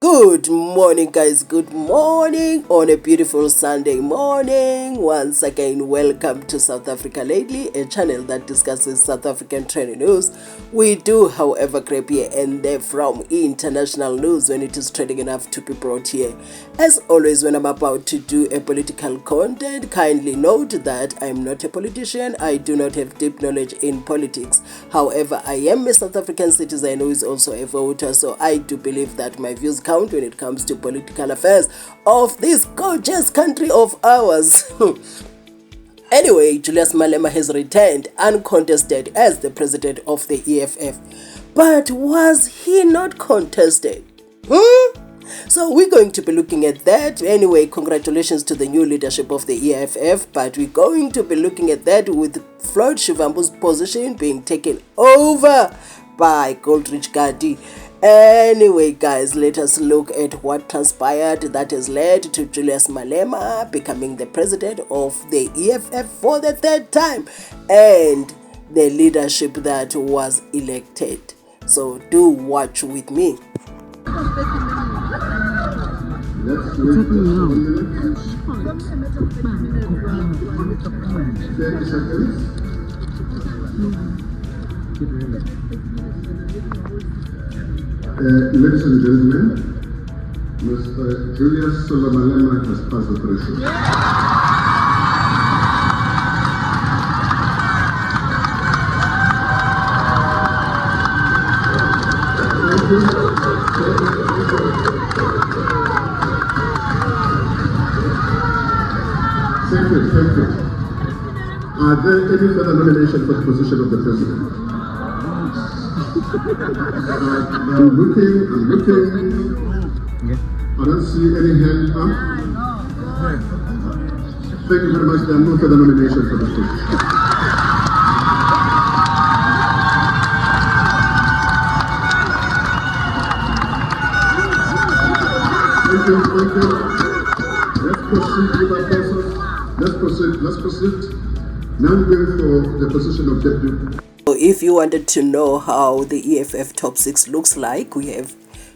Good morning, guys. Good morning on a beautiful Sunday morning. Once again, welcome to South Africa Lately, a channel that discusses South African trending news. We do, however, grab here and there from international news when it is trending enough to be brought here. As always, when I'm about to do a political content, kindly note that I'm not a politician. I do not have deep knowledge in politics. However, I am a South African citizen who is also a voter, so I do believe that my views count when it comes to political affairs of this gorgeous country of ours. Anyway, Julius Malema has returned uncontested as the president of the EFF. But was he not contested? So we're going to be looking at that. Anyway, congratulations to the new leadership of the EFF, but we're going to be looking at that with Floyd Shivambu's position being taken over by Reddy. Anyway, guys, let us look at what transpired that has led to Julius Malema becoming the president of the EFF for the third time and the leadership that was elected. So do watch with me. Ladies and gentlemen, Mr. Julius Malema has passed the threshold. Thank you. Are there any further nominations for the position of the president? I'm looking. I don't see any hand up. Thank you very much. There are no further nominations for this position. Thank you. Let's proceed with our process. Let's proceed. Now we're going for the position of deputy. So if you wanted to know how the EFF top 6 looks like, we have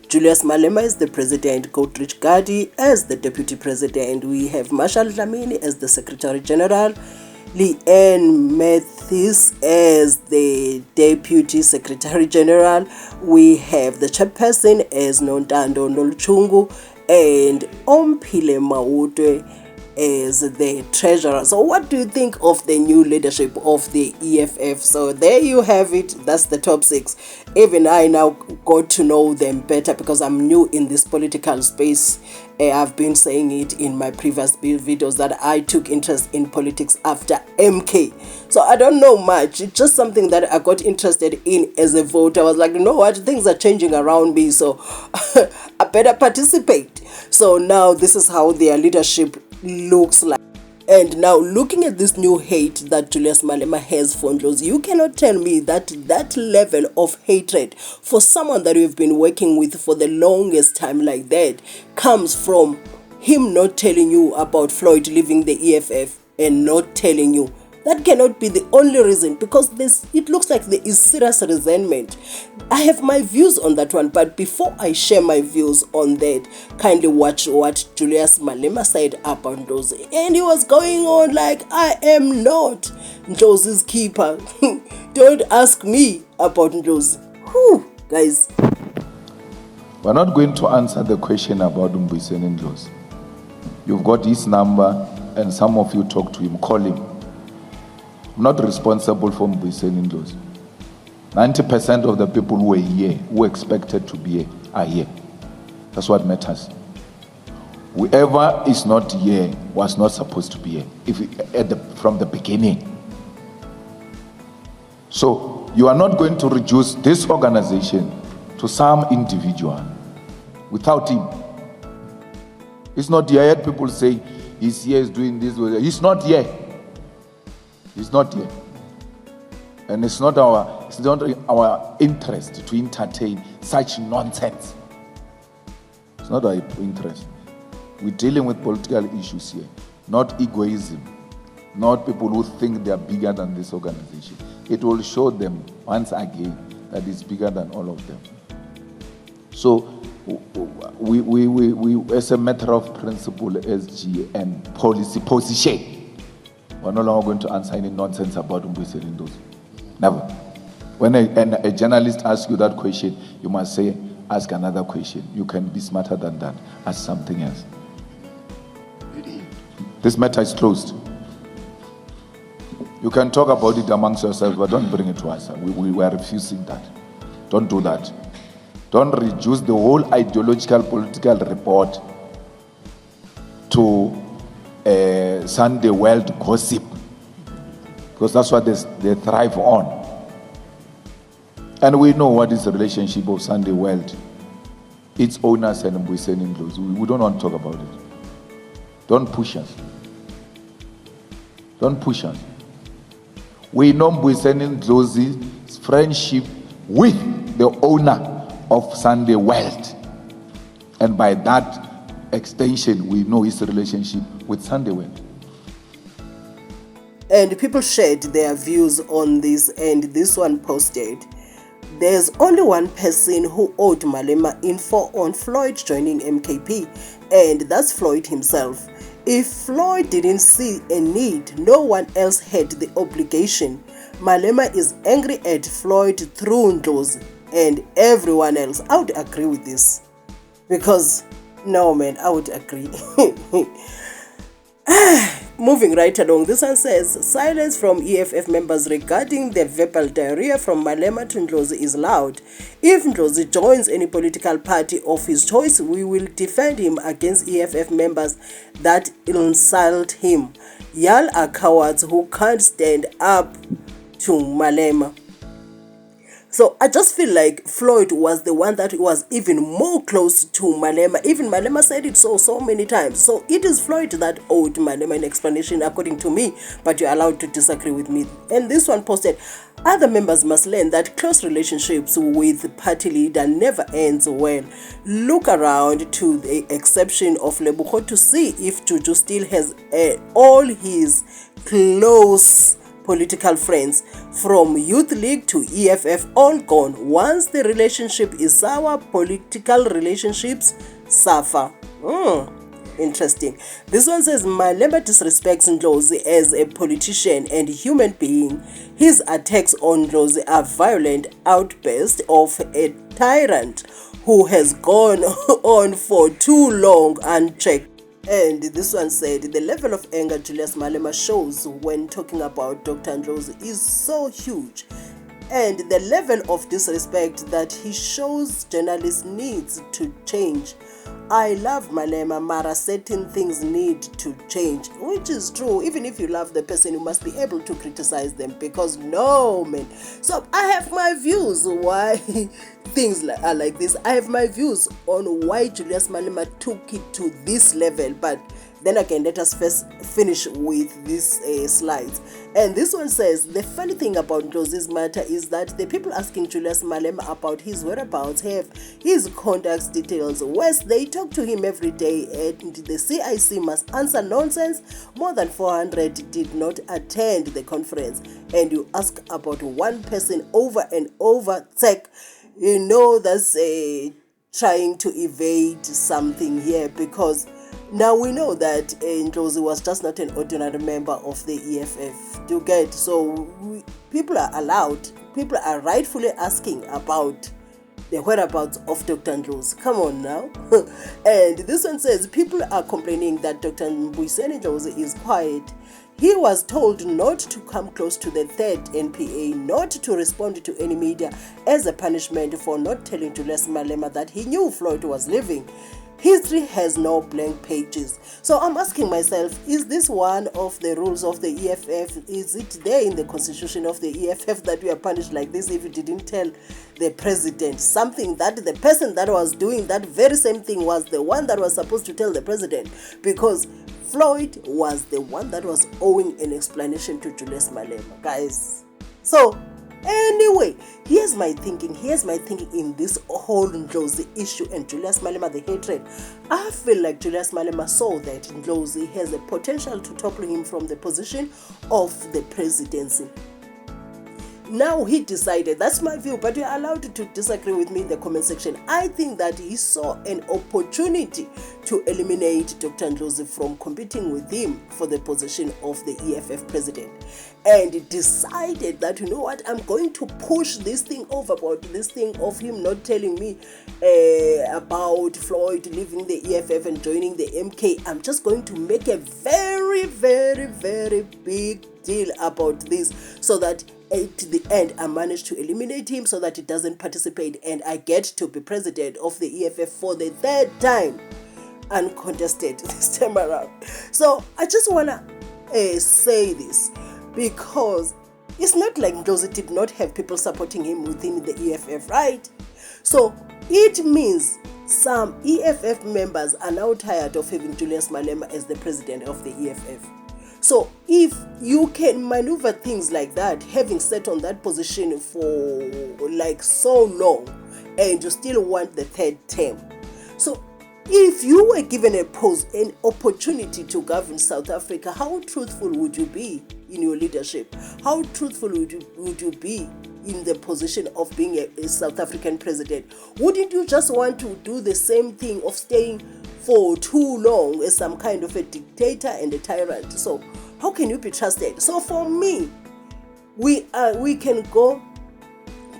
Julius Malema as the president, Reddy as the deputy president, we have Marshall Dlamini as the secretary general, Leanne Mathis as the deputy secretary general, we have the chairperson as Nontando Noluchungu, and Omphile Maudwe as the treasurer. So what do you think of the new leadership of the EFF? So there you have it. That's the top 6. Even I now got to know them better because I'm new in this political space. I've been saying it in my previous videos that I took interest in politics after MK. So I don't know much. It's just something that I got interested in as a voter. I was like, you know what? Things are changing around me, so I better participate. So now this is how their leadership looks like. And now looking at this new hate that Julius Malema has for Ndlozi, you cannot tell me that that level of hatred for someone that you've been working with for the longest time like that comes from him not telling you about Floyd leaving the EFF and not telling you. That cannot be the only reason, because it looks like there is serious resentment. I have my views on that one, but before I share my views on that, kindly watch what Julius Malema said about Ndlozi. And he was going on like, I am not Ndlozi's keeper. Don't ask me about Ndlozi. Whew, guys. We're not going to answer the question about visvin Ndlozi. You've got his number, and some of you talk to him, call him. I'm not responsible for visvin Ndlozi. 90% of the people who were here, who expected to be here, are here. That's what matters. Whoever is not here was not supposed to be here from the beginning. So you are not going to reduce this organization to some individual without him. It's not here. I heard people say he's here, he's doing this. He's not here. He's not here. And it's not our interest to entertain such nonsense. It's not our interest. We're dealing with political issues here, not egoism, not people who think they are bigger than this organization. It will show them once again that it's bigger than all of them. So we as a matter of principle, SG and policy position, we're no longer going to answer any nonsense about Mbuyiseni Ndlozi. Never. When a journalist asks you that question, you must say, ask another question. You can be smarter than that. Ask something else. This matter is closed. You can talk about it amongst yourselves, but don't bring it to us. We are refusing that. Don't do that. Don't reduce the whole ideological political report to Sunday world gossip, because that's what they thrive on. And we know what is the relationship of Sunday world, its owners and Mbuyiseni Ndlozi. We don't want to talk about it. Don't push us. Don't push us. We know Mbuyiseni Ndlozi's friendship with the owner of Sunday World, and by that extension we know his relationship with Sunday World. And people shared their views on this, and this one posted, there's only one person who owed Malema info on Floyd joining MKP, and that's Floyd himself. If Floyd didn't see a need, no one else had the obligation. Malema is angry at Floyd through Ndlozi and everyone else. I would agree with this, because no man, I would agree. Moving right along, this one says, silence from EFF members regarding the verbal diarrhea from Malema to Ndlozi is loud. If Ndlozi joins any political party of his choice, we will defend him against EFF members that insult him. Y'all are cowards who can't stand up to Malema. So I just feel like Floyd was the one that was even more close to Malema. Even Malema said it so many times. So it is Floyd that owed Malema an explanation, according to me, but you're allowed to disagree with me. And this one posted, other members must learn that close relationships with party leader never ends well. Look around, to the exception of Lebogo, to see if Juju still has all his close political friends from Youth League to EFF all gone. Once the relationship is sour, political relationships suffer. Interesting. This one says, Malema disrespects Ndlozi as a politician and human being. His attacks on Ndlozi are violent outbursts of a tyrant who has gone on for too long unchecked. And this one said, the level of anger Julius Malema shows when talking about Dr. Ndlozi is so huge. And the level of disrespect that he shows journalists needs to change. I love Malema, Mara, certain things need to change, which is true. Even if you love the person, you must be able to criticize them, because no, man. So I have my views why things are like this. I have my views on why Julius Malema took it to this level, but then again, let us first finish with these slides. And this one says, the funny thing about Ndlozi's matter is that the people asking Julius Malema about his whereabouts have his contact details. West, they talk to him every day, and the CIC must answer nonsense. More than 400 did not attend the conference, and you ask about one person over and over. Tech, you know, that's trying to evade something here, because now we know that Ndlozi was just not an ordinary member of the EFF. Do you get? So people are rightfully asking about the whereabouts of Dr. Ndlozi. Come on now. And this one says, people are complaining that Dr. Mbuyiseni Ndlozi is quiet. He was told not to come close to the third NPA, not to respond to any media as a punishment for not telling Julius Malema that he knew Floyd was leaving. History has no blank pages. So I'm asking myself, is this one of the rules of the EFF? Is it there in the constitution of the EFF that we are punished like this if you didn't tell the president something that the person that was doing that very same thing was the one that was supposed to tell the president? Because Floyd was the one that was owing an explanation to Julius Malema, guys. So anyway, here's my thinking in this whole Ndlozi issue and Julius Malema, the hatred. I feel like Julius Malema saw that Ndlozi has a potential to topple him from the position of the presidency. now he decided, that's my view, but you're allowed to disagree with me in the comment section. I think that he saw an opportunity to eliminate Dr. Ndlozi from competing with him for the position of the EFF president, and he decided that, you know what, I'm going to push this thing overboard, this thing of him not telling me about Floyd leaving the EFF and joining the MK. I'm just going to make a very, very, very big deal about this, so that at the end I managed to eliminate him so that he doesn't participate, and I get to be president of the EFF for the third time, uncontested this time around. So I just wanna say this, because it's not like Ndlozi did not have people supporting him within the EFF, right? So it means some EFF members are now tired of having Julius Malema as the president of the EFF. So if you can maneuver things like that, having sat on that position for like so long, and you still want the third term. So if you were given an opportunity to govern South Africa, how truthful would you be in your leadership? How truthful would you be in the position of being a South African president? Wouldn't you just want to do the same thing of staying for too long as some kind of a dictator and a tyrant? So how can you be trusted? So for me, we can go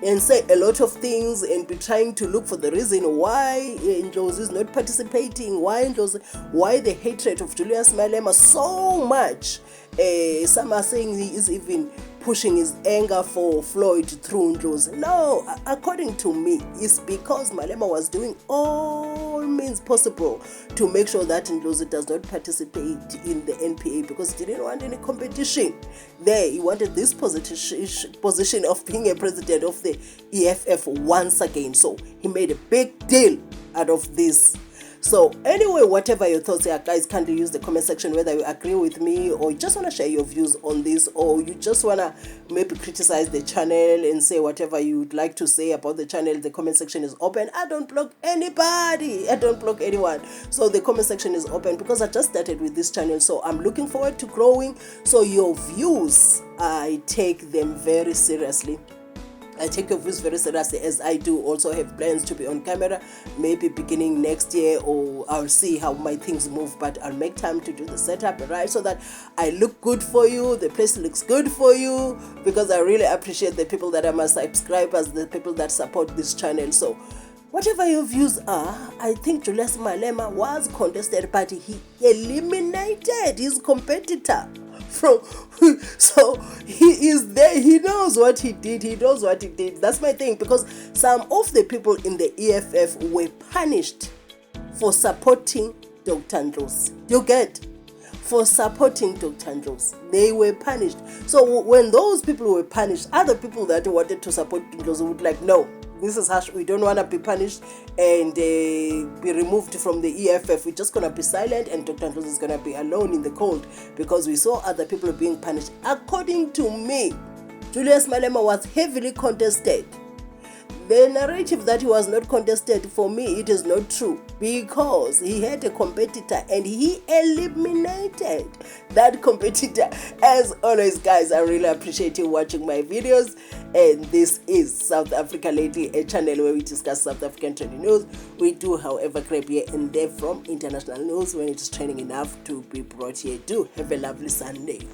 and say a lot of things and be trying to look for the reason why Ndlozi is not participating, why the hatred of Julius Malema so much. Some are saying he is even pushing his anger for Floyd through Ndlozi. No, according to me, it's because Malema was doing all means possible to make sure that Ndlozi does not participate in the NPA, because he didn't want any competition there. He wanted this position of being a president of the EFF once again. So he made a big deal out of this. So anyway, whatever your thoughts are, guys, kindly use the comment section whether you agree with me, or you just want to share your views on this, or you just want to maybe criticize the channel and say whatever you'd like to say about the channel. The comment section is open. I don't block anybody. I don't block anyone. So the comment section is open because I just started with this channel. So I'm looking forward to growing. So your views, I take them very seriously. I take your views very seriously, as I do also have plans to be on camera, maybe beginning next year, or I'll see how my things move, but I'll make time to do the setup, right, so that I look good for you, the place looks good for you, because I really appreciate the people that are my subscribers, the people that support this channel. So whatever your views are, I think Julius Malema was contested, but he eliminated his competitor. So he is there, he knows what he did, That's my thing, because some of the people in the EFF were punished for supporting Dr. Ndlozi. You get? For supporting Dr. Ndlozi, they were punished. So when those people were punished, other people that wanted to support Ndlozi would like, no, this is harsh, we don't want to be punished and be removed from the EFF. We're just going to be silent, and Dr. Ndlozi is going to be alone in the cold because we saw other people being punished. According to me, Julius Malema was heavily contested. The narrative that he was not contested, for me, it is not true, because he had a competitor and he eliminated that competitor. As always, guys, I really appreciate you watching my videos, and this is South Africa Lately, a channel where we discuss South African trending news. We do, however, grab here and there from international news when it is trending enough to be brought here. Do have a lovely Sunday.